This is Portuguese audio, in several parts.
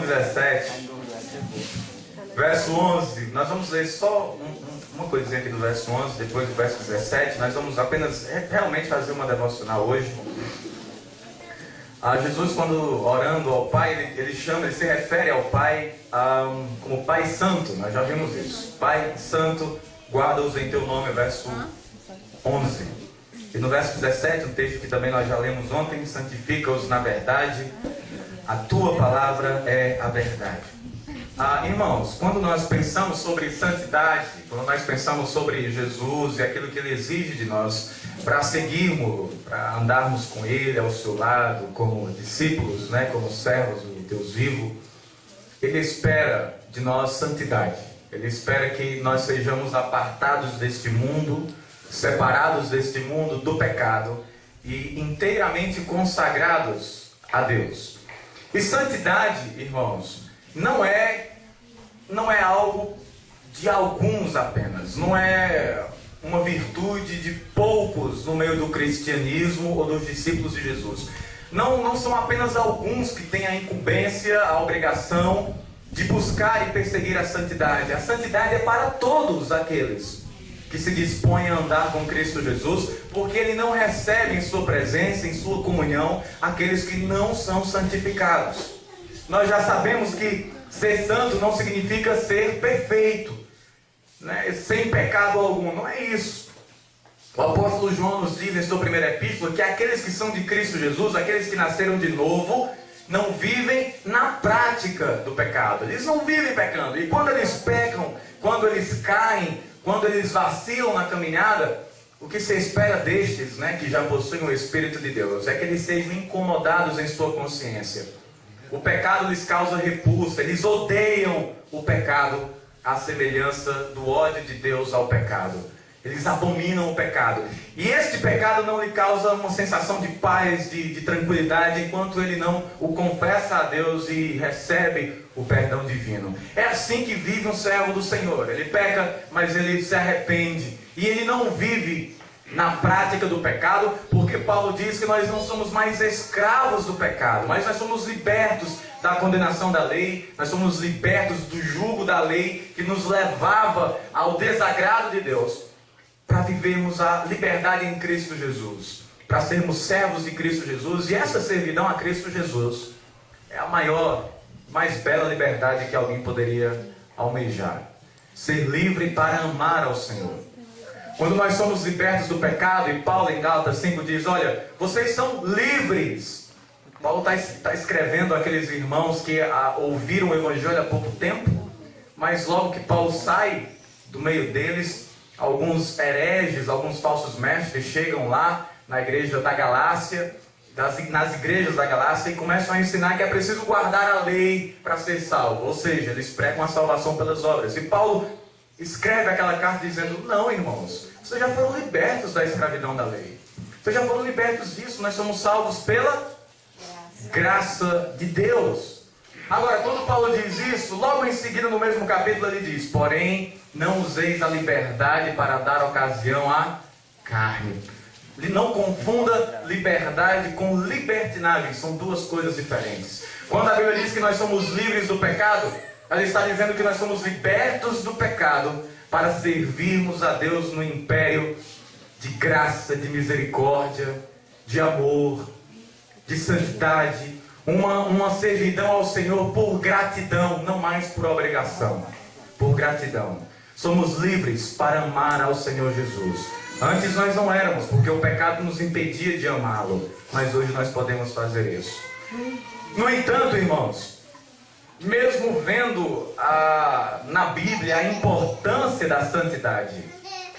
17, verso 11, nós vamos ler só uma coisinha aqui do verso 11, depois do verso 17, nós vamos apenas realmente fazer uma devocional hoje. Jesus, quando orando ao Pai, ele se refere ao Pai como Pai Santo. Nós já vimos isso. Pai Santo, guarda-os em teu nome, verso 11. E no verso 17, um texto que também nós já lemos ontem: santifica-os na verdade, a tua palavra é a verdade. Irmãos, quando nós pensamos sobre santidade, quando nós pensamos sobre Jesus e aquilo que Ele exige de nós para seguirmos, para andarmos com Ele ao seu lado, como discípulos, como servos do Deus vivo, Ele espera de nós santidade. Ele espera que nós sejamos apartados deste mundo, separados deste mundo do pecado e inteiramente consagrados a Deus. E santidade, irmãos, não é algo de alguns apenas, não é uma virtude de poucos no meio do cristianismo ou dos discípulos de Jesus. Não são apenas alguns que têm a incumbência, a obrigação de buscar e perseguir a santidade. A santidade é para todos aqueles que se dispõem a andar com Cristo Jesus, porque Ele não recebe em sua presença, em sua comunhão, aqueles que não são santificados. Nós já sabemos que ser santo não significa ser perfeito, sem pecado algum, não é isso. O apóstolo João nos diz em sua primeira epístola que aqueles que são de Cristo Jesus, aqueles que nasceram de novo, não vivem na prática do pecado. Eles não vivem pecando. E quando eles pecam, quando eles caem, quando eles vacilam na caminhada, o que se espera destes, que já possuem o Espírito de Deus, é que eles sejam incomodados em sua consciência. O pecado lhes causa repulsa, eles odeiam o pecado, à semelhança do ódio de Deus ao pecado. Eles abominam o pecado. E este pecado não lhe causa uma sensação de paz, de tranquilidade, enquanto ele não o confessa a Deus e recebe o perdão divino. É assim que vive um servo do Senhor. Ele peca, mas ele se arrepende. E ele não vive na prática do pecado, porque Paulo diz que nós não somos mais escravos do pecado, mas nós somos libertos da condenação da lei, nós somos libertos do jugo da lei que nos levava ao desagrado de Deus, para vivermos a liberdade em Cristo Jesus, para sermos servos de Cristo Jesus. E essa servidão a Cristo Jesus é a maior, mais bela liberdade que alguém poderia almejar. Ser livre para amar ao Senhor. Quando nós somos libertos do pecado, e Paulo em Gálatas 5 diz: olha, vocês são livres. Paulo está escrevendo àqueles irmãos que ouviram o Evangelho há pouco tempo, mas logo que Paulo sai do meio deles, alguns hereges, alguns falsos mestres chegam lá na igreja da Galácia, nas igrejas da Galácia, e começam a ensinar que é preciso guardar a lei para ser salvo. Ou seja, eles pregam a salvação pelas obras. E Paulo escreve aquela carta dizendo: não, irmãos, vocês já foram libertos da escravidão da lei. Vocês já foram libertos disso. Nós somos salvos pela graça de Deus. Agora, quando Paulo diz isso, logo em seguida no mesmo capítulo ele diz: porém, não useis a liberdade para dar ocasião à carne. Não confunda liberdade com libertinagem. São duas coisas diferentes. Quando a Bíblia diz que nós somos livres do pecado, ela está dizendo que nós somos libertos do pecado para servirmos a Deus no império de graça, de misericórdia, de amor, de santidade. Uma servidão ao Senhor por gratidão, não mais por obrigação, por gratidão. Somos livres para amar ao Senhor Jesus. Antes nós não éramos, porque o pecado nos impedia de amá-lo, mas hoje nós podemos fazer isso. No entanto, irmãos, mesmo vendo na Bíblia a importância da santidade,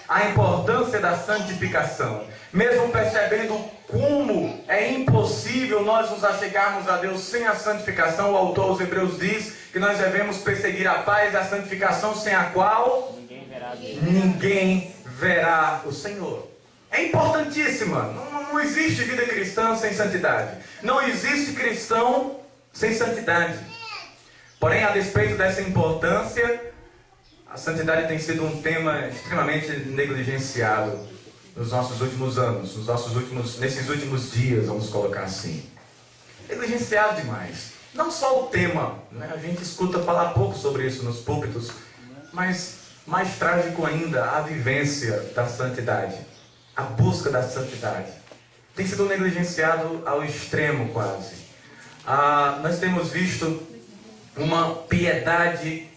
a importância da santificação, mesmo percebendo como é impossível nós nos achegarmos a Deus sem a santificação, o autor aos Hebreus diz que nós devemos perseguir a paz e a santificação, sem a qual ninguém verá o Senhor. É importantíssima. Não existe vida cristã sem santidade. Não existe cristão sem santidade. Porém, a despeito dessa importância, a santidade tem sido um tema extremamente negligenciado nos nossos últimos anos, nesses últimos dias, vamos colocar assim. Negligenciado demais. não só o tema, né? A gente escuta falar pouco sobre isso nos púlpitos, mas mais trágico ainda, a vivência da santidade, a busca da santidade. Tem sido negligenciado ao extremo quase. Nós temos visto uma piedade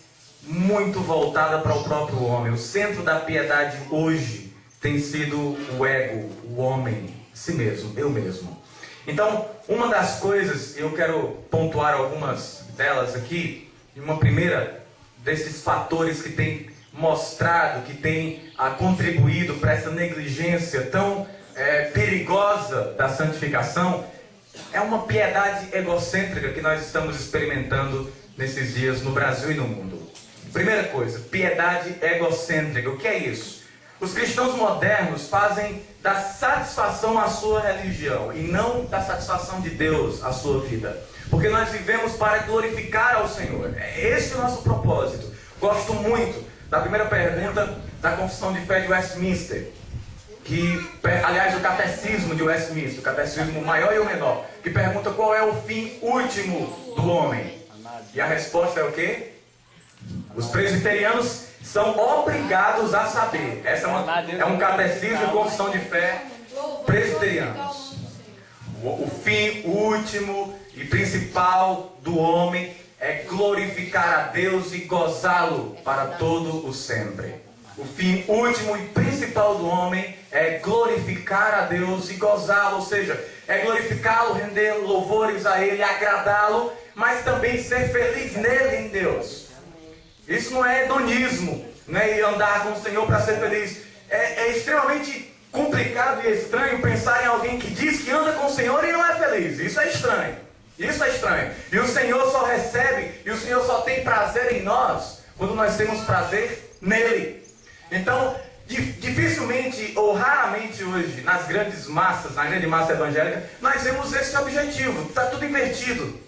muito voltada para o próprio homem. O centro da piedade hoje tem sido o ego, o homem, si mesmo, eu mesmo. Então, uma das coisas, eu quero pontuar algumas delas aqui, e uma primeira desses fatores que tem mostrado, que tem contribuído para essa negligência tão perigosa da santificação, é uma piedade egocêntrica que nós estamos experimentando nesses dias no Brasil e no mundo. Primeira coisa, piedade egocêntrica. O que é isso? Os cristãos modernos fazem da satisfação a sua religião e não da satisfação de Deus a sua vida. Porque nós vivemos para glorificar ao Senhor. É esse o nosso propósito. Gosto muito da primeira pergunta da Confissão de Fé de Westminster, aliás, o Catecismo de Westminster, o Catecismo maior e o menor, que pergunta qual é o fim último do homem. E a resposta é o quê? Os presbiterianos são obrigados a saber. Essa é um catecismo de confissão de fé presbiterianos. O fim último e principal do homem é glorificar a Deus e gozá-lo para todo o sempre. O fim último e principal do homem é glorificar a Deus e gozá-lo, ou seja, é glorificá-lo, render louvores a Ele, agradá-lo, mas também ser feliz nele, em Deus. Isso não é hedonismo, né? E andar com o Senhor para ser feliz. É extremamente complicado e estranho pensar em alguém que diz que anda com o Senhor e não é feliz. Isso é estranho. Isso é estranho. E o Senhor só recebe, e o Senhor só tem prazer em nós quando nós temos prazer nele. Então, dificilmente ou raramente hoje, nas grandes massas, na grande massa evangélica, nós vemos esse objetivo. Está tudo invertido.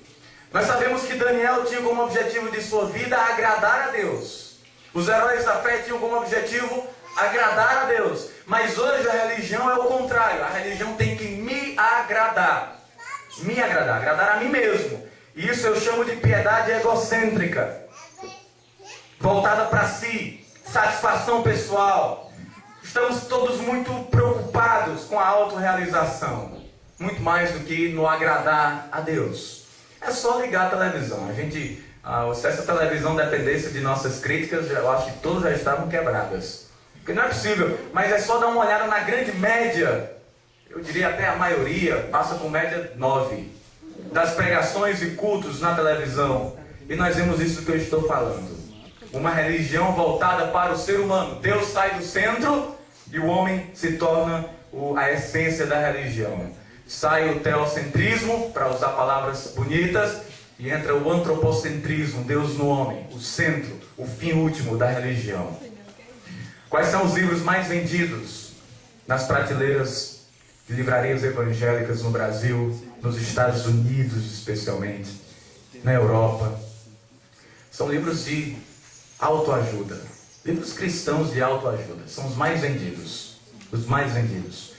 Nós sabemos que Daniel tinha como objetivo de sua vida agradar a Deus. Os heróis da fé tinham como objetivo agradar a Deus. Mas hoje a religião é o contrário. A religião tem que me agradar. Me agradar, agradar a mim mesmo. Isso eu chamo de piedade egocêntrica. Voltada para si, satisfação pessoal. Estamos todos muito preocupados com a autorrealização. Muito mais do que no agradar a Deus. É só ligar a televisão. Se essa televisão dependesse de nossas críticas, eu acho que todas já estavam quebradas. Porque não é possível, mas é só dar uma olhada na grande média, eu diria até a maioria, passa com média 9, das pregações e cultos na televisão. E nós vemos isso que eu estou falando. Uma religião voltada para o ser humano. Deus sai do centro e o homem se torna a essência da religião. Sai o teocentrismo, para usar palavras bonitas, e entra o antropocentrismo, Deus no homem, o centro, o fim último da religião. Quais são os livros mais vendidos nas prateleiras de livrarias evangélicas no Brasil, nos Estados Unidos especialmente, na Europa? São livros de autoajuda, livros cristãos de autoajuda, são os mais vendidos, os mais vendidos.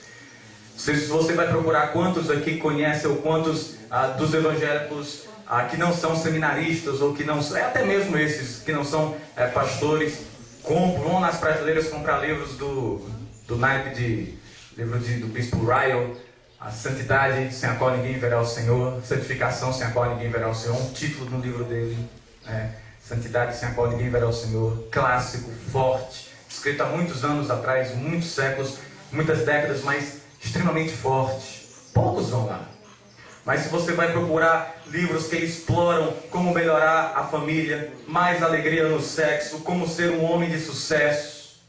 Se você vai procurar quantos aqui conhecem ou quantos dos evangélicos que não são seminaristas ou que não são, até mesmo esses que não são pastores, vão nas prateleiras comprar livros do naipe de livro do Bispo Ryle, a santidade sem a qual ninguém verá o Senhor, santificação sem a qual ninguém verá o Senhor, um título no livro dele, santidade sem a qual ninguém verá o Senhor, clássico, forte, escrito há muitos anos atrás, muitos séculos, muitas décadas, mas extremamente forte. Poucos vão lá. Mas se você vai procurar livros que exploram como melhorar a família, mais alegria no sexo, como ser um homem de sucesso,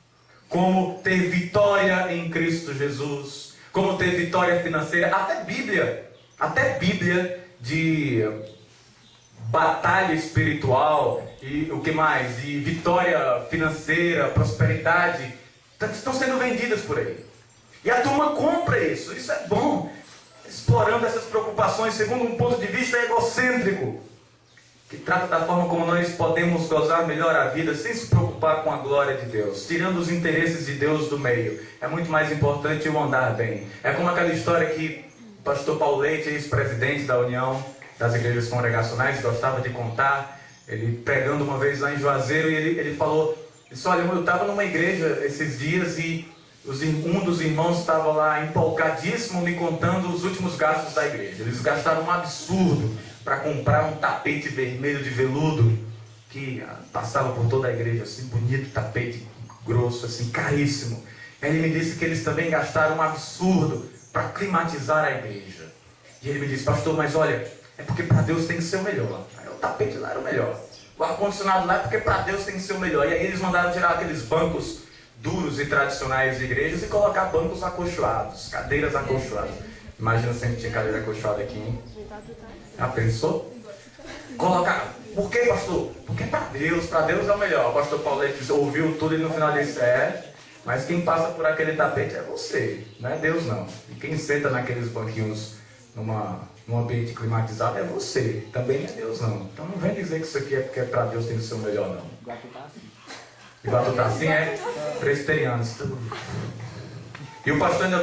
como ter vitória em Cristo Jesus, como ter vitória financeira, até Bíblia de batalha espiritual e o que mais? De vitória financeira, prosperidade, estão sendo vendidas por aí. E a turma compra isso é bom. Explorando essas preocupações segundo um ponto de vista egocêntrico, que trata da forma como nós podemos gozar melhor a vida sem se preocupar com a glória de Deus, tirando os interesses de Deus do meio. É muito mais importante o andar bem. É como aquela história que o pastor Paulo Leite, ex-presidente da União, das igrejas congregacionais, gostava de contar. Ele pregando uma vez lá em Juazeiro, e ele falou, olha, eu estava numa igreja esses dias e um dos irmãos estava lá empolgadíssimo me contando os últimos gastos da igreja. Eles gastaram um absurdo para comprar um tapete vermelho de veludo que passava por toda a igreja, assim, bonito, tapete grosso, assim, caríssimo. Ele me disse que eles também gastaram um absurdo para climatizar a igreja. E ele me disse, pastor, mas olha, é porque para Deus tem que ser o melhor. Aí o tapete lá era o melhor. O ar-condicionado lá é porque para Deus tem que ser o melhor. E aí eles mandaram tirar aqueles bancos duros e tradicionais de igrejas e colocar bancos acolchoados, cadeiras acolchoadas. Imagina se a gente tinha cadeira acolchoada aqui, hein? Já pensou? Colocar. Por que, pastor? Porque para Deus é o melhor. O pastor Paulo ouviu tudo e no final disse, mas quem passa por aquele tapete é você, não é Deus não. E quem senta naqueles banquinhos num ambiente climatizado é você, também não é Deus não. Então não vem dizer que isso aqui é porque para Deus tem que ser o melhor não. Igual tá assim, presbiterianos. E o pastor ainda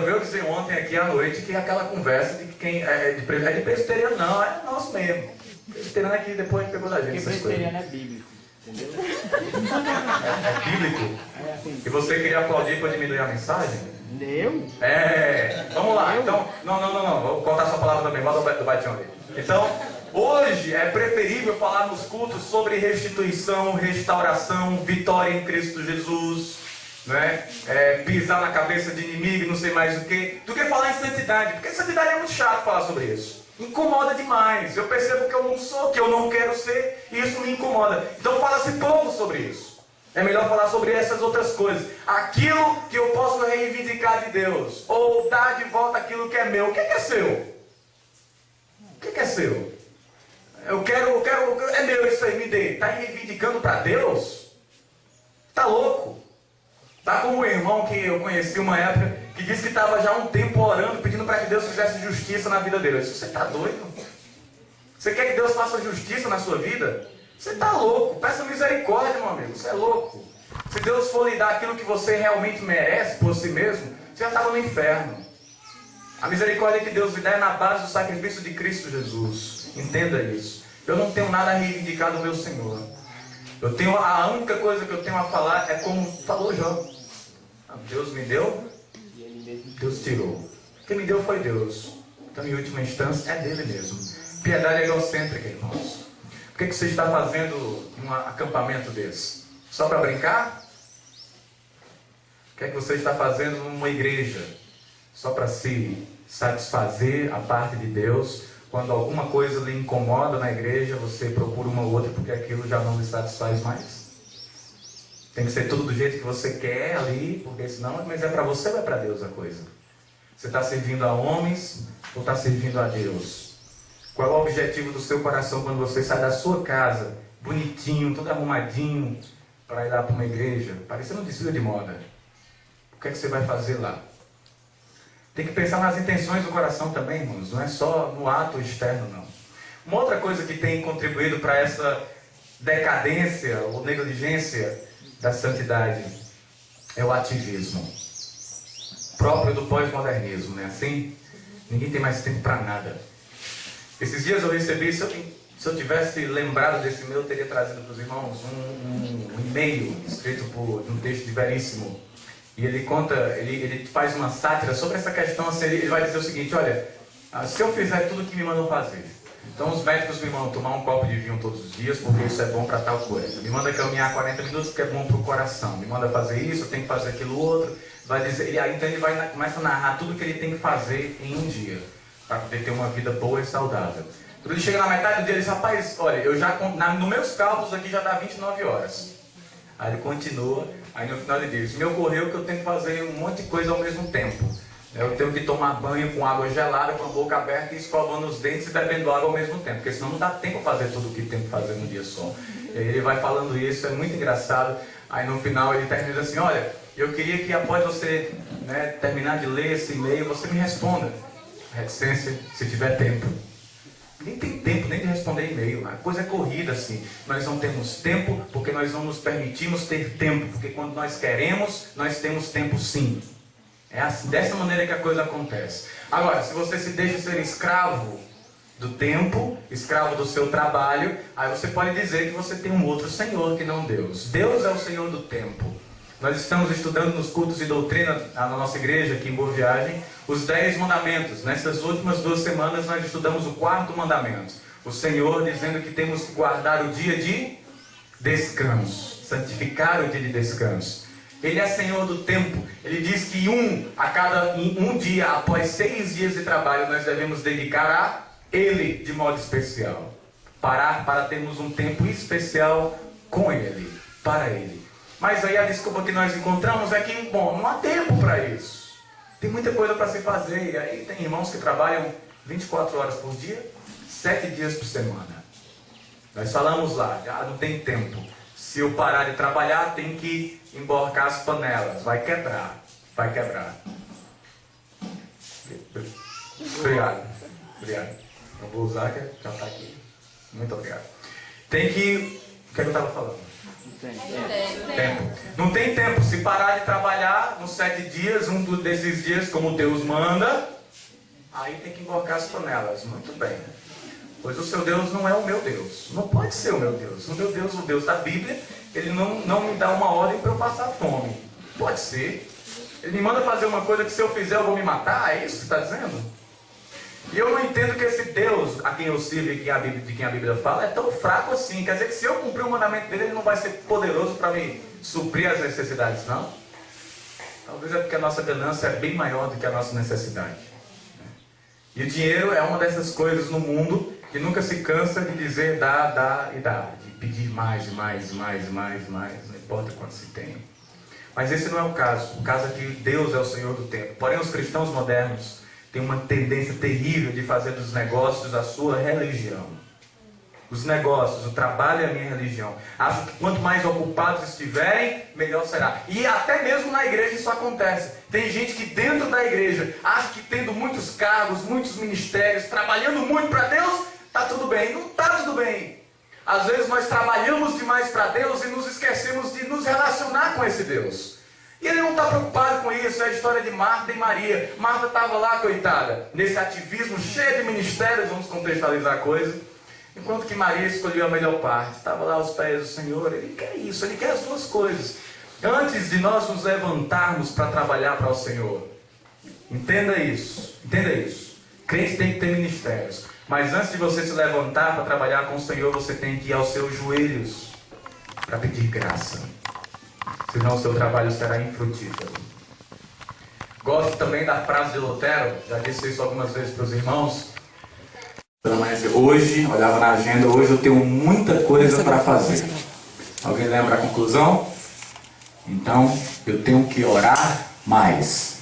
veio dizer ontem aqui à noite que aquela conversa de que quem é de presbiteriano não, é nosso mesmo. Presbiteriano aqui depois pegou da gente. Porque presbiteriano é bíblico, entendeu? É bíblico? É assim. E você queria aplaudir para diminuir a mensagem? Eu? Vamos lá. Então, não, vou contar sua palavra também, bota do baitião ali. Então, hoje é preferível falar nos cultos sobre restituição, restauração, vitória em Cristo Jesus, né? Pisar na cabeça de inimigo, não sei mais o que, do que falar em santidade, porque santidade é muito chato falar sobre isso. Incomoda demais. Eu percebo que eu não sou, que eu não quero ser, e isso me incomoda. Então fala-se pouco sobre isso. É melhor falar sobre essas outras coisas. Aquilo que eu posso reivindicar de Deus, ou dar de volta aquilo que é meu. O que é seu? O que é seu? Eu quero, é meu isso aí, me dê. Está reivindicando para Deus? Está louco? Está como um irmão que eu conheci uma época, que disse que estava já há um tempo orando, pedindo para que Deus fizesse justiça na vida dele. Eu disse, você está doido? Você quer que Deus faça justiça na sua vida? Você está louco, peça misericórdia, meu amigo, você é louco. Se Deus for lhe dar aquilo que você realmente merece por si mesmo, você já estava no inferno. A misericórdia que Deus lhe dá é na base do sacrifício de Cristo Jesus. Entenda isso. Eu não tenho nada a reivindicar do meu Senhor. A única coisa que eu tenho a falar é como falou Jó. Deus me deu, Deus tirou. Quem me deu foi Deus. Então, em última instância, é dele mesmo. Piedade é egocêntrica, irmãos. O que você está fazendo em um acampamento desse? Só para brincar? O que você está fazendo numa igreja? Só para se satisfazer a parte de Deus? Quando alguma coisa lhe incomoda na igreja, você procura uma outra porque aquilo já não lhe satisfaz mais? Tem que ser tudo do jeito que você quer ali, porque senão, mas é para você ou é para Deus a coisa? Você está servindo a homens ou está servindo a Deus? Qual é o objetivo do seu coração quando você sai da sua casa, bonitinho, todo arrumadinho, para ir lá para uma igreja, parecendo um desfile de moda? O que é que você vai fazer lá? Tem que pensar nas intenções do coração também, irmãos, não é só no ato externo, não. Uma outra coisa que tem contribuído para essa decadência ou negligência da santidade é o ativismo, próprio do pós-modernismo, né? Assim, ninguém tem mais tempo para nada. Esses dias eu recebi, se eu tivesse lembrado desse e-mail, eu teria trazido para os irmãos um e-mail escrito por um texto de Veríssimo. E ele conta, ele faz uma sátira sobre essa questão, assim, ele vai dizer o seguinte, olha, se eu fizer tudo o que me mandam fazer, então os médicos me mandam tomar um copo de vinho todos os dias, porque isso é bom para tal coisa. Me manda caminhar 40 minutos, porque é bom para o coração. Me manda fazer isso, eu tenho que fazer aquilo outro. Vai dizer, então ele começa a narrar tudo o que ele tem que fazer em um dia, para poder ter uma vida boa e saudável. Quando ele chega na metade do dia, ele diz, rapaz, olha, eu já, nos meus cálculos aqui já dá 29 horas. Aí ele continua, aí no final ele diz, me ocorreu que eu tenho que fazer um monte de coisa ao mesmo tempo. Eu tenho que tomar banho com água gelada, com a boca aberta e escovando os dentes e bebendo água ao mesmo tempo, porque senão não dá tempo para fazer tudo o que tem que fazer num dia só. E aí ele vai falando isso, é muito engraçado. Aí no final ele termina assim, olha, eu queria que após você terminar de ler esse e-mail, você me responda. Reticência, se tiver tempo. Nem tem tempo nem de responder e-mail, a coisa é corrida assim. Nós não temos tempo porque nós não nos permitimos ter tempo, porque quando nós queremos, nós temos tempo sim. É assim, dessa maneira que a coisa acontece. Agora, se você se deixa ser escravo do tempo, escravo do seu trabalho, aí você pode dizer que você tem um outro Senhor que não Deus. Deus é o Senhor do tempo. Nós estamos estudando nos cultos de doutrina na nossa igreja aqui em Boa Viagem os 10 mandamentos. Nessas últimas 2 semanas nós estudamos o 4º mandamento. O Senhor dizendo que temos que guardar o dia de descanso, santificar o dia de descanso. Ele é Senhor do tempo. Ele diz que um dia, após 6 dias de trabalho, nós devemos dedicar a Ele de modo especial. Parar para termos um tempo especial com Ele, para Ele. Mas aí a desculpa que nós encontramos é que, bom, não há tempo para isso. Tem muita coisa para se fazer. E aí tem irmãos que trabalham 24 horas por dia, 7 dias por semana. Nós falamos lá, já não tem tempo. Se eu parar de trabalhar, tem que emborcar as panelas. Vai quebrar. Vai quebrar. Obrigado. Obrigado. Eu vou usar que já está aqui. Muito obrigado. Tem que... O que eu estava falando? Tempo. Não tem tempo. Se parar de trabalhar nos 7 dias, um desses dias, como Deus manda, aí tem que emborcar as panelas. Muito bem. Pois o seu Deus não é o meu Deus. Não pode ser o meu Deus. O meu Deus, o Deus da Bíblia, Ele não me dá uma ordem para eu passar fome. Pode ser. Ele me manda fazer uma coisa que se eu fizer eu vou me matar. É isso que você está dizendo? E eu não entendo que esse Deus a quem eu sirvo e de quem a Bíblia fala é tão fraco assim. Quer dizer que se eu cumprir o mandamento dele, Ele não vai ser poderoso para me suprir as necessidades, não? Talvez é porque a nossa ganância é bem maior do que a nossa necessidade. E o dinheiro é uma dessas coisas no mundo que nunca se cansa de dizer dá e dá. De pedir mais, não importa quanto se tem. Mas esse não é o caso. O caso é que Deus é o Senhor do tempo. Porém, os cristãos modernos têm uma tendência terrível de fazer dos negócios a sua religião. Os negócios, o trabalho é a minha religião. Acho que quanto mais ocupados estiverem, melhor será. E até mesmo na igreja isso acontece. Tem gente que dentro da igreja acha que tendo muitos cargos, muitos ministérios, trabalhando muito para Deus, está tudo bem. Não está tudo bem. Às vezes nós trabalhamos demais para Deus e nos esquecemos de nos relacionar com esse Deus. E Ele não está preocupado com isso. É a história de Marta e Maria. Marta estava lá, coitada, nesse ativismo cheio de ministérios, vamos contextualizar a coisa. Enquanto que Maria escolheu a melhor parte. Estava lá aos pés do Senhor. Ele quer isso, Ele quer as duas coisas. Antes de nós nos levantarmos para trabalhar para o Senhor, entenda isso. Entenda isso. Crente tem que ter ministérios. Mas antes de você se levantar para trabalhar com o Senhor, você tem que ir aos seus joelhos para pedir graça. Senão o seu trabalho será infrutífero. Gosto também da frase de Lutero. Já disse isso algumas vezes para os irmãos. Hoje, olhava na agenda, hoje eu tenho muita coisa para fazer. Alguém lembra a conclusão? Então, eu tenho que orar mais.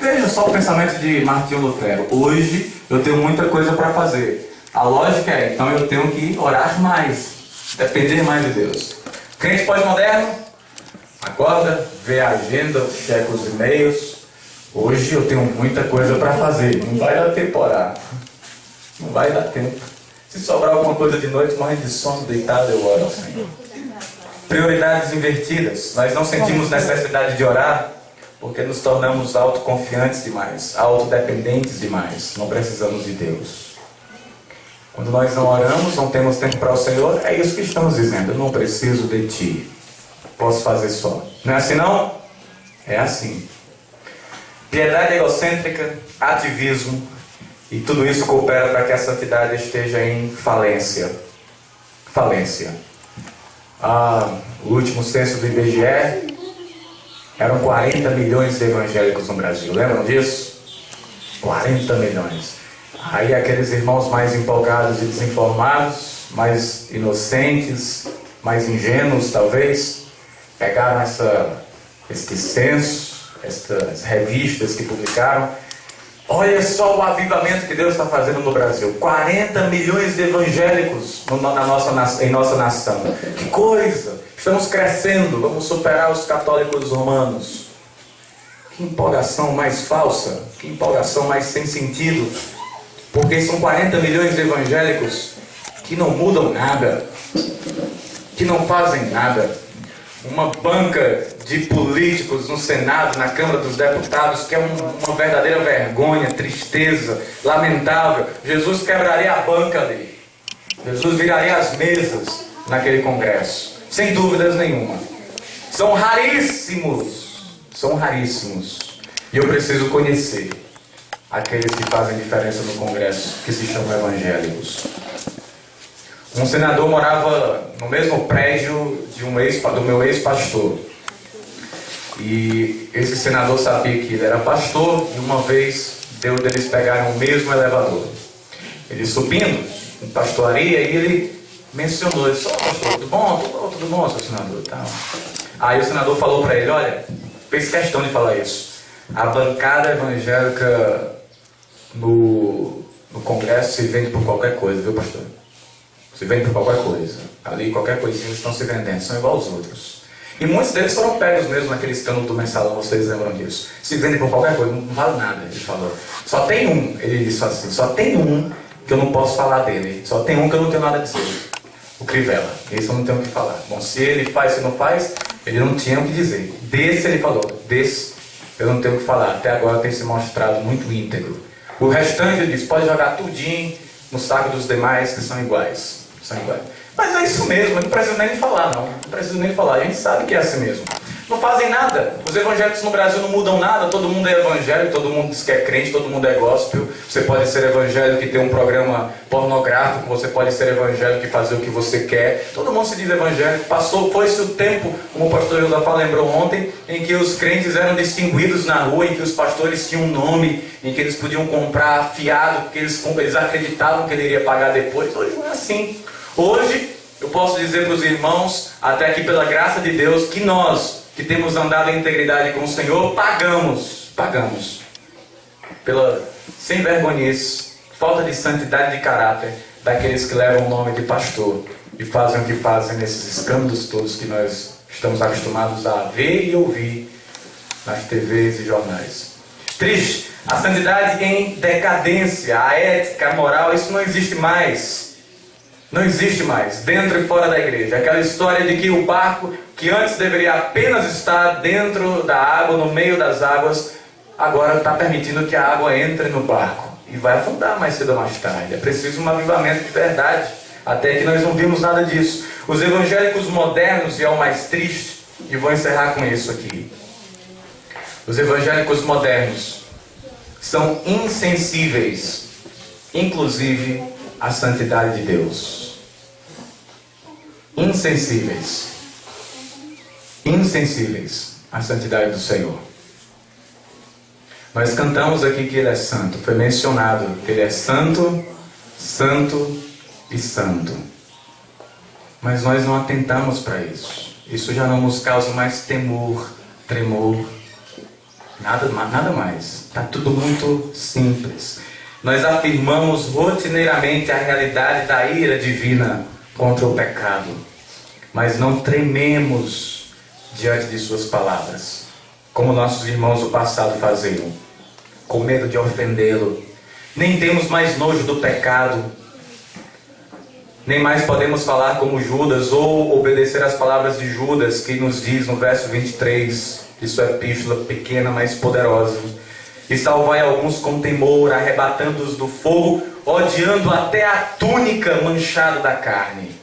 Veja só o pensamento de Martinho Lutero. Hoje, eu tenho muita coisa para fazer. A lógica é, então eu tenho que orar mais. Depender mais de Deus. Crente pós-moderno, acorda, vê a agenda, checa os e-mails. Hoje eu tenho muita coisa para fazer. Não vai dar tempo para orar. Não vai dar tempo. Se sobrar alguma coisa de noite, morrendo de sono, deitado, eu oro ao Senhor. Prioridades invertidas. Nós não sentimos necessidade de orar porque nos tornamos autoconfiantes demais, autodependentes demais. Não precisamos de Deus. Quando nós não oramos, não temos tempo para o Senhor, é isso que estamos dizendo. Eu não preciso de Ti. Posso fazer só. Não é assim não? É assim. Piedade egocêntrica, ativismo, e tudo isso coopera para que a santidade esteja em falência. Falência. O último censo do IBGE, eram 40 milhões de evangélicos no Brasil. Lembram disso? 40 milhões. Aí aqueles irmãos mais empolgados e desinformados, mais inocentes, mais ingênuos talvez, pegaram este censo, estas revistas que publicaram. Olha só o avivamento que Deus está fazendo no Brasil. 40 milhões de evangélicos em nossa nação. Que coisa! Estamos crescendo, vamos superar os católicos romanos. Que empolgação mais falsa, que empolgação mais sem sentido. Porque são 40 milhões de evangélicos que não mudam nada, que não fazem nada. uma banca de políticos no Senado, na Câmara dos Deputados, que é uma verdadeira vergonha, tristeza, lamentável. Jesus quebraria a banca ali. Jesus viraria as mesas naquele congresso, sem dúvidas nenhuma. São raríssimos. E eu preciso conhecer aqueles que fazem diferença no congresso, que se chamam evangélicos. Um senador morava no mesmo prédio do meu ex-pastor. E esse senador sabia que ele era pastor, e uma vez eles pegaram o mesmo elevador. Ele subindo em pastoraria, e ele mencionou, ele disse: "Ô pastor, tudo bom? Tudo bom, seu senador?" Tá. Aí o senador falou para ele: "Olha," fez questão de falar isso, "a bancada evangélica no congresso se vende por qualquer coisa, viu, pastor? Se vende por qualquer coisa. Ali, qualquer coisinha, eles estão se vendendo, são igual aos outros." E muitos deles foram pegos mesmo naquele escândalo do mensalão, vocês lembram disso. Se vendem por qualquer coisa, não vale nada, ele falou. Só tem um, ele disse assim, só tem um que eu não posso falar dele. Só tem um que eu não tenho nada a dizer. O Crivella. Esse eu não tenho o que falar. Bom, se ele faz, se não faz, ele não tinha o que dizer. Desse ele falou, desse eu não tenho o que falar. Até agora tem se mostrado muito íntegro. O restante ele disse, pode jogar tudinho no saco dos demais que são iguais. Mas é isso mesmo, eu não preciso nem falar, não. Não preciso nem falar, a gente sabe que é assim mesmo. Não fazem nada. Os evangélicos no Brasil não mudam nada. Todo mundo é evangélico, todo mundo diz que é crente, todo mundo é gospel. Você pode ser evangélico e ter um programa pornográfico, você pode ser evangélico e fazer o que você quer. Todo mundo se diz evangélico. Foi-se o tempo, como o pastor Josafá lembrou ontem, em que os crentes eram distinguidos na rua, em que os pastores tinham um nome, em que eles podiam comprar fiado, porque eles acreditavam que ele iria pagar depois. Hoje não é assim. Hoje, eu posso dizer para os irmãos, até que pela graça de Deus, que nós, que temos andado em integridade com o Senhor, pagamos pela sem vergonhice, falta de santidade de caráter daqueles que levam o nome de pastor e fazem o que fazem nesses escândalos todos que nós estamos acostumados a ver e ouvir nas TVs e jornais. Triste, a santidade em decadência, a ética, a moral, isso não existe mais. Não existe mais, dentro e fora da igreja. Aquela história de que o barco, que antes deveria apenas estar dentro da água, no meio das águas, agora está permitindo que a água entre no barco. E vai afundar mais cedo ou mais tarde. É preciso um avivamento de verdade. Até que nós não vimos nada disso. Os evangélicos modernos, e é o mais triste, e vou encerrar com isso aqui. Os evangélicos modernos são insensíveis, inclusive à santidade de Deus. Insensíveis à santidade do Senhor. Nós cantamos aqui que Ele é santo. Foi mencionado que Ele é santo, santo e santo. Mas nós não atentamos para isso. Isso já não nos causa mais temor, tremor, nada mais. Está tudo muito simples. Nós afirmamos rotineiramente a realidade da ira divina contra o pecado, mas não trememos diante de suas palavras, como nossos irmãos do passado faziam, com medo de ofendê-lo. Nem temos mais nojo do pecado, nem mais podemos falar como Judas, ou obedecer às palavras de Judas, que nos diz no verso 23, de sua epístola pequena, mas poderosa: e salvai alguns com temor, arrebatando-os do fogo, odiando até a túnica manchada da carne.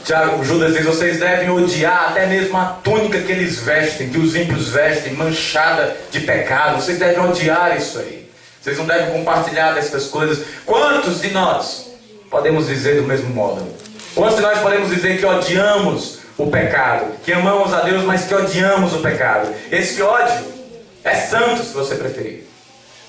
Tiago, Judas diz, vocês devem odiar até mesmo a túnica que eles vestem, que os ímpios vestem, manchada de pecado. Vocês devem odiar isso aí. Vocês não devem compartilhar dessas coisas. Quantos de nós podemos dizer do mesmo modo? Quantos de nós podemos dizer que odiamos o pecado, que amamos a Deus, mas que odiamos o pecado? Esse ódio é santo, se você preferir.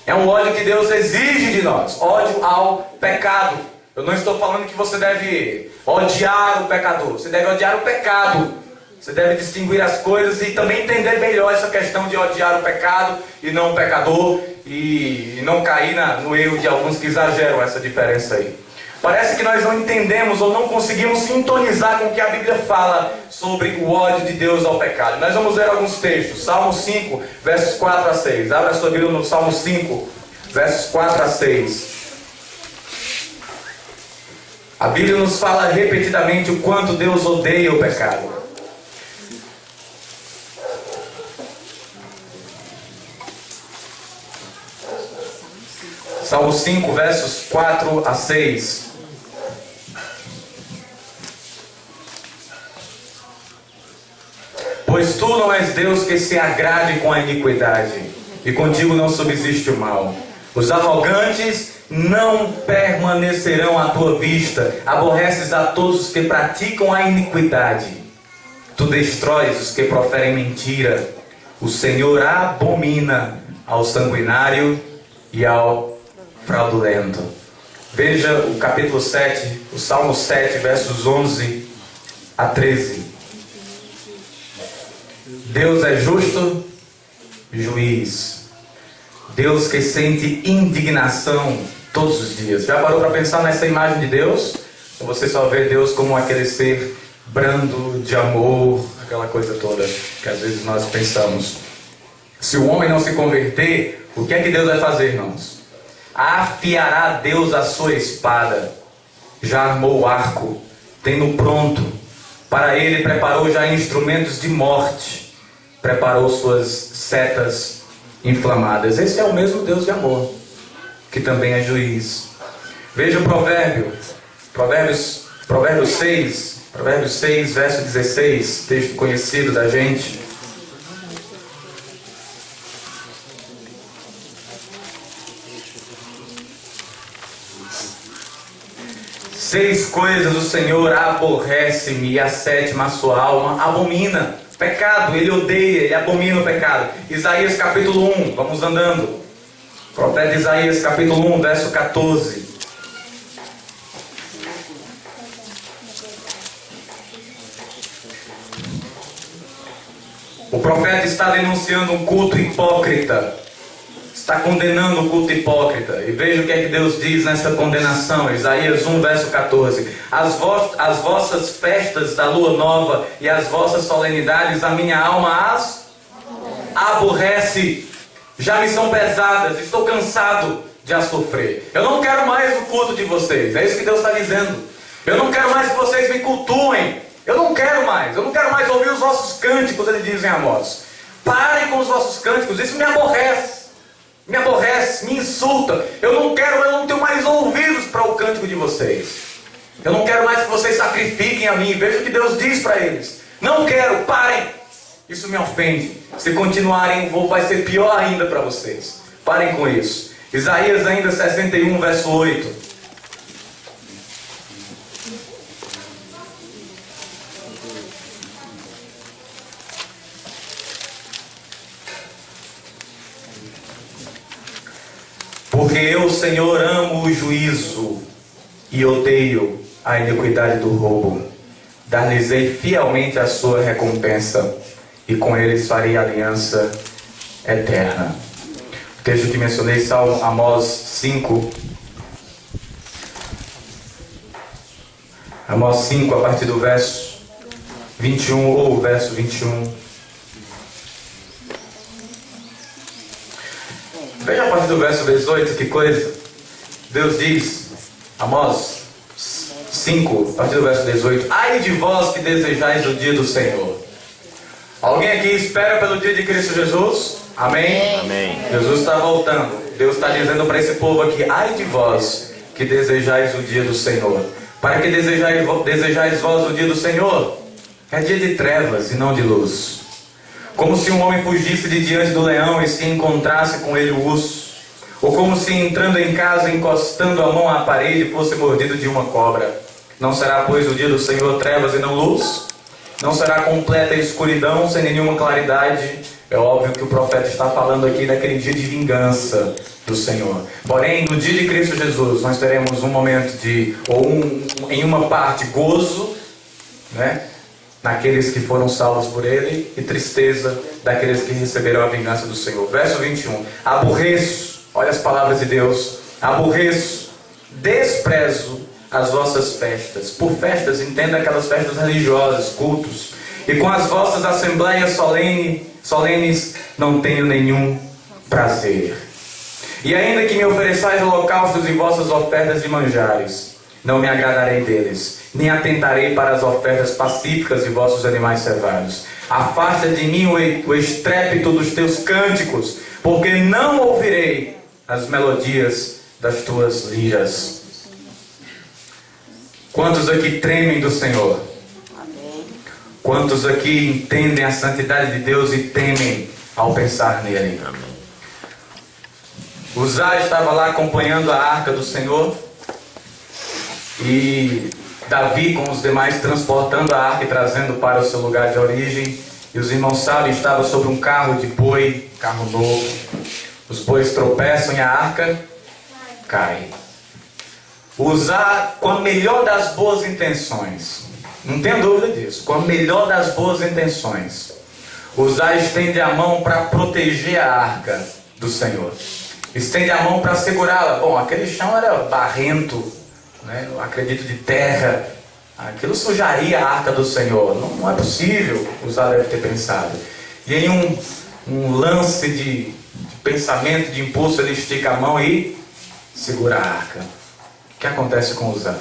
É um ódio que Deus exige de nós. Ódio ao pecado. Eu não estou falando que você deve odiar o pecador. Você deve odiar o pecado. Você deve distinguir as coisas e também entender melhor essa questão de odiar o pecado e não o pecador. E não cair no erro de alguns que exageram essa diferença aí. Parece que nós não entendemos ou não conseguimos sintonizar com o que a Bíblia fala sobre o ódio de Deus ao pecado. Nós vamos ver alguns textos. Salmo 5, versos 4 a 6. Abra a sua Bíblia no Salmo 5, versos 4 a 6. A Bíblia nos fala repetidamente o quanto Deus odeia o pecado. Salmo 5, versos 4 a 6. Pois tu não és Deus que se agrade com a iniquidade, e contigo não subsiste o mal. Os arrogantes não permanecerão à tua vista. Aborreces a todos os que praticam a iniquidade. Tu destróis os que proferem mentira. O Senhor abomina ao sanguinário e ao fraudulento. Veja o capítulo 7, o Salmo 7, versos 11 a 13. Deus é justo juiz. Deus que sente indignação todos os dias. Já parou para pensar nessa imagem de Deus? Ou você só vê Deus como aquele ser brando, de amor, aquela coisa toda que às vezes nós pensamos. Se o homem não se converter, o que é que Deus vai fazer, irmãos? Afiará Deus a sua espada. Já armou o arco, tendo pronto. Para ele preparou já instrumentos de morte. Preparou suas setas inflamadas. Esse é o mesmo Deus de amor, que também é juiz. Veja o Provérbios 6, verso 16, texto conhecido da gente. Seis coisas o Senhor aborrece-me, e a sétima a sua alma abomina. Pecado, ele odeia, ele abomina o pecado. Isaías capítulo 1, vamos andando. Profeta Isaías capítulo 1, verso 14. O profeta está denunciando um culto hipócrita. Está condenando o culto hipócrita. E veja o que é que Deus diz nessa condenação. Isaías 1, verso 14. As vossas festas da lua nova e as vossas solenidades, a minha alma as aborrece. Já me são pesadas, estou cansado de as sofrer. Eu não quero mais o culto de vocês. É isso que Deus está dizendo. Eu não quero mais que vocês me cultuem. Eu não quero mais ouvir os vossos cânticos, ele diz em Amós. Parem com os vossos cânticos, isso me aborrece. Me aborrece, me insulta. Eu não tenho mais ouvidos para o cântico de vocês. Eu não quero mais que vocês sacrifiquem a mim. Veja o que Deus diz para eles. Não quero, parem. Isso me ofende. Se continuarem, vai ser pior ainda para vocês. Parem com isso. Isaías ainda 61, verso 8. Porque eu, Senhor, amo o juízo e odeio a iniquidade do roubo. Dar-lhes-ei fielmente a sua recompensa, e com eles farei aliança eterna. O texto que mencionei, Salmo Amós 5. Amós 5, a partir do verso 21, ou verso 21. Veja a partir do verso 18, que coisa. Deus diz, Amós 5, a partir do verso 18. Ai de vós que desejais o dia do Senhor. Alguém aqui espera pelo dia de Cristo Jesus? Amém? Amém. Jesus está voltando. Deus está dizendo para esse povo aqui, ai de vós que desejais o dia do Senhor. Para que desejais vós o dia do Senhor? É dia de trevas e não de luz. Como se um homem fugisse de diante do leão e se encontrasse com ele o urso. Ou como se entrando em casa, encostando a mão à parede, fosse mordido de uma cobra. Não será, pois, o dia do Senhor trevas e não luz? Não será completa escuridão sem nenhuma claridade? É óbvio que o profeta está falando aqui daquele dia de vingança do Senhor. Porém, no dia de Cristo Jesus, nós teremos um momento em uma parte, gozo, né? Naqueles que foram salvos por ele, e tristeza daqueles que receberão a vingança do Senhor. Verso 21. Aborreço, olha as palavras de Deus. Aborreço, desprezo as vossas festas. Por festas, entenda aquelas festas religiosas, cultos. E com as vossas assembleias solenes não tenho nenhum prazer. E ainda que me ofereçais holocaustos e vossas ofertas de manjares, não me agradarei deles, nem atentarei para as ofertas pacíficas de vossos animais cevados. Afasta de mim o estrépito dos teus cânticos, porque não ouvirei as melodias das tuas liras. Quantos aqui tremem do Senhor? Amém. Quantos aqui entendem a santidade de Deus e temem ao pensar nele? Amém. Uzá estava lá acompanhando a arca do Senhor, e Davi com os demais transportando a arca e trazendo para o seu lugar de origem. E os irmãos sabem, estava sobre um carro de boi, carro novo. Os bois tropeçam e a arca cai. Uzá, com a melhor das boas intenções, não tenho dúvida disso, com a melhor das boas intenções, Uzá estende a mão para proteger a arca do Senhor. Estende a mão para segurá-la. Bom, aquele chão era barrento, né? Eu acredito, de terra. Aquilo sujaria a arca do Senhor. Não é possível, Uzá deve ter pensado. E em um lance de pensamento, de impulso, ele estica a mão e segura a arca. O que acontece com Uzá?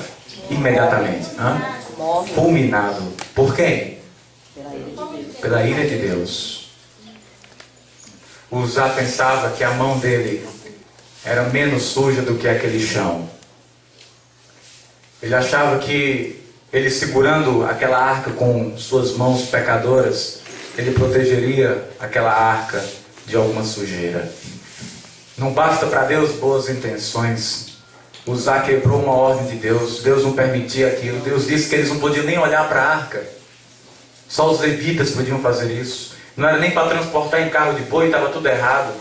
Imediatamente. Morre Fulminado. Por quem? pela ira de Deus. Pela ira de Deus. Uzá pensava que a mão dele era menos suja do que aquele chão. Ele achava que ele segurando aquela arca com suas mãos pecadoras, ele protegeria aquela arca de alguma sujeira. Não basta para Deus boas intenções. Uzá quebrou uma ordem de Deus. Deus não permitia aquilo. Deus disse que eles não podiam nem olhar para a arca. Só os levitas podiam fazer isso. Não era nem para transportar em carro de boi, estava tudo errado.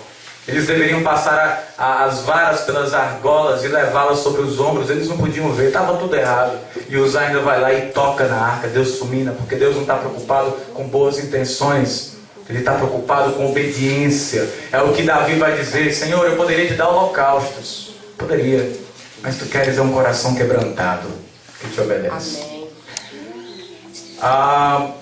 Eles deveriam passar as varas pelas argolas e levá-las sobre os ombros. Eles não podiam ver, estava tudo errado. E Uzá ainda vai lá e toca na arca. Deus fulmina, porque Deus não está preocupado com boas intenções. Ele está preocupado com obediência. É o que Davi vai dizer: Senhor, eu poderia te dar holocaustos. Poderia. Mas tu queres é um coração quebrantado que te obedece. Amém.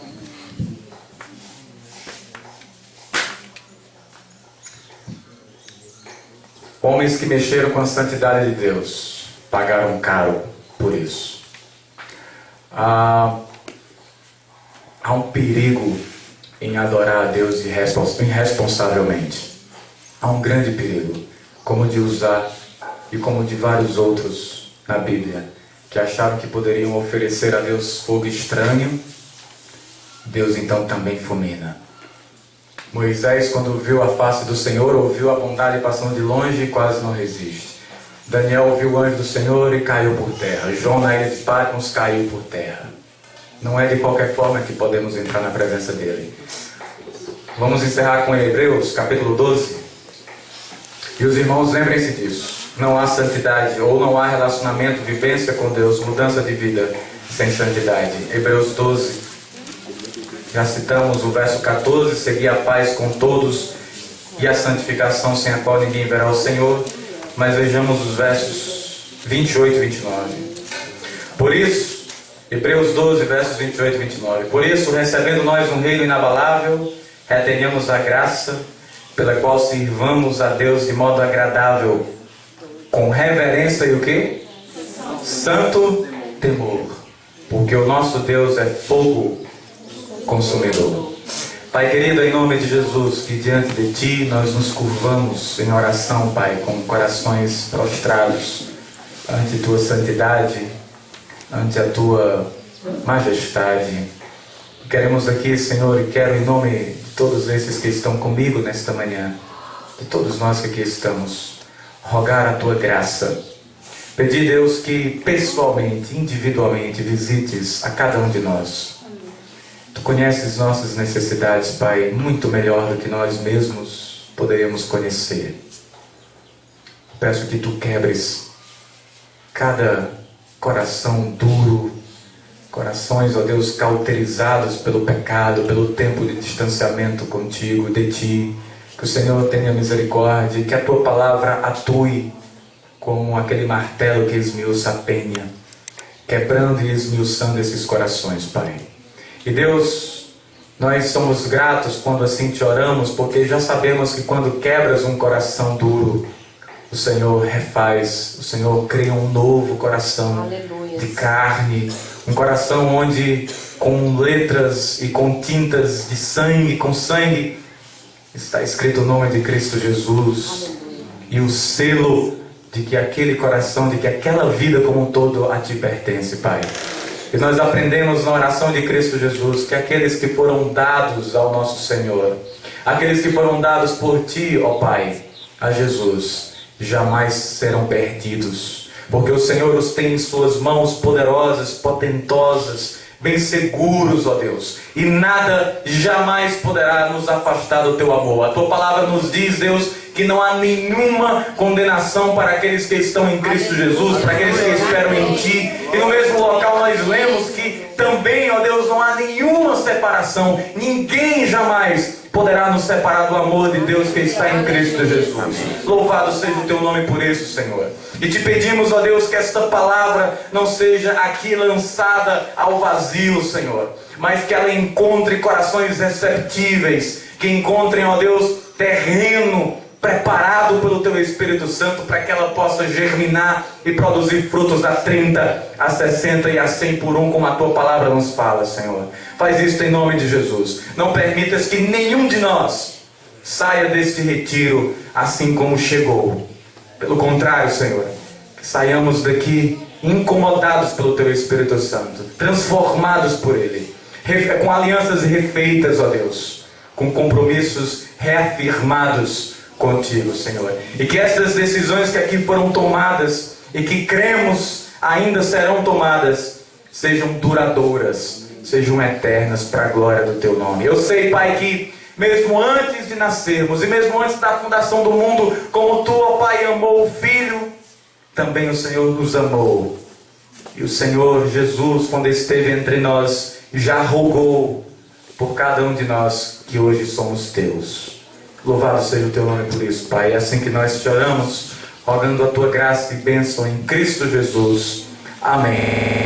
Homens que mexeram com a santidade de Deus pagaram caro por isso. Há um perigo em adorar a Deus irresponsavelmente. Há um grande perigo, como o de Uzá e como o de vários outros na Bíblia, que acharam que poderiam oferecer a Deus fogo estranho. Deus então também fulmina. Moisés, quando viu a face do Senhor, ouviu a bondade passando de longe e quase não resiste. Daniel ouviu o anjo do Senhor e caiu por terra. João, na ilha de Patmos, caiu por terra. Não é de qualquer forma que podemos entrar na presença dele. Vamos encerrar com Hebreus, capítulo 12. E os irmãos, lembrem-se disso. Não há santidade, ou não há relacionamento, vivência com Deus, mudança de vida sem santidade. Hebreus 12. Já citamos o verso 14, seguir a paz com todos e a santificação, sem a qual ninguém verá o Senhor. Mas vejamos os versos 28 e 29. Por isso, Hebreus 12, versos 28 e 29. Por isso, recebendo nós um reino inabalável, retenhamos a graça, pela qual sirvamos a Deus de modo agradável, com reverência e o quê? Santo temor. Porque o nosso Deus é fogo consumidor. Pai querido, em nome de Jesus, que diante de Ti nós nos curvamos em oração, Pai, com corações prostrados ante Tua santidade, ante a Tua majestade. Queremos aqui, Senhor, e quero em nome de todos esses que estão comigo nesta manhã, de todos nós que aqui estamos, rogar a Tua graça. Pedir, Deus, que pessoalmente, individualmente, visites a cada um de nós. Tu conheces nossas necessidades, Pai, muito melhor do que nós mesmos poderíamos conhecer. Peço que Tu quebres cada coração duro, corações, ó Deus, cauterizados pelo pecado, pelo tempo de distanciamento contigo, de Ti. Que o Senhor tenha misericórdia e que a Tua palavra atue como aquele martelo que esmiuça a penha, quebrando e esmiuçando esses corações, Pai. E Deus, nós somos gratos quando assim Te oramos, porque já sabemos que quando quebras um coração duro, o Senhor refaz, o Senhor cria um novo coração Aleluia. de carne, um coração onde com letras e com tintas de sangue, com sangue, está escrito o nome de Cristo Jesus. Aleluia. E o selo de que aquele coração, de que aquela vida como um todo a ti pertence, Pai. E nós aprendemos na oração de Cristo Jesus que aqueles que foram dados ao nosso Senhor, aqueles que foram dados por ti, ó Pai, a Jesus, jamais serão perdidos, porque o Senhor os tem em suas mãos poderosas, potentosas, bem seguros, ó Deus, e nada jamais poderá nos afastar do teu amor. A tua palavra nos diz, Deus, que não há nenhuma condenação para aqueles que estão em Cristo Jesus, para aqueles que esperam em ti. E no mesmo local nós lemos que também, ó Deus, não há nenhuma separação. Ninguém jamais poderá nos separar do amor de Deus que está em Cristo Jesus. Louvado seja o teu nome por isso, Senhor. E te pedimos, ó Deus, que esta palavra não seja aqui lançada ao vazio, Senhor, mas que ela encontre corações receptíveis, que encontrem, ó Deus, terreno preparado pelo teu Espírito Santo para que ela possa germinar e produzir frutos a 30, a 60 e a 100 por um, como a tua palavra nos fala, Senhor. Faz isso em nome de Jesus. Não permitas que nenhum de nós saia deste retiro assim como chegou. Pelo contrário, Senhor, que saiamos daqui incomodados pelo teu Espírito Santo, transformados por ele, com alianças refeitas, ó Deus, com compromissos reafirmados contigo, Senhor. E que estas decisões que aqui foram tomadas e que cremos ainda serão tomadas sejam duradouras, sejam eternas para a glória do teu nome. Eu sei, Pai, que mesmo antes de nascermos e mesmo antes da fundação do mundo, como tu, ó Pai, amou o Filho, também o Senhor nos amou. E o Senhor Jesus, quando esteve entre nós, já rogou por cada um de nós que hoje somos teus. Louvado seja o teu nome por isso, Pai. É assim que nós te oramos, rogando a tua graça e bênção em Cristo Jesus. Amém.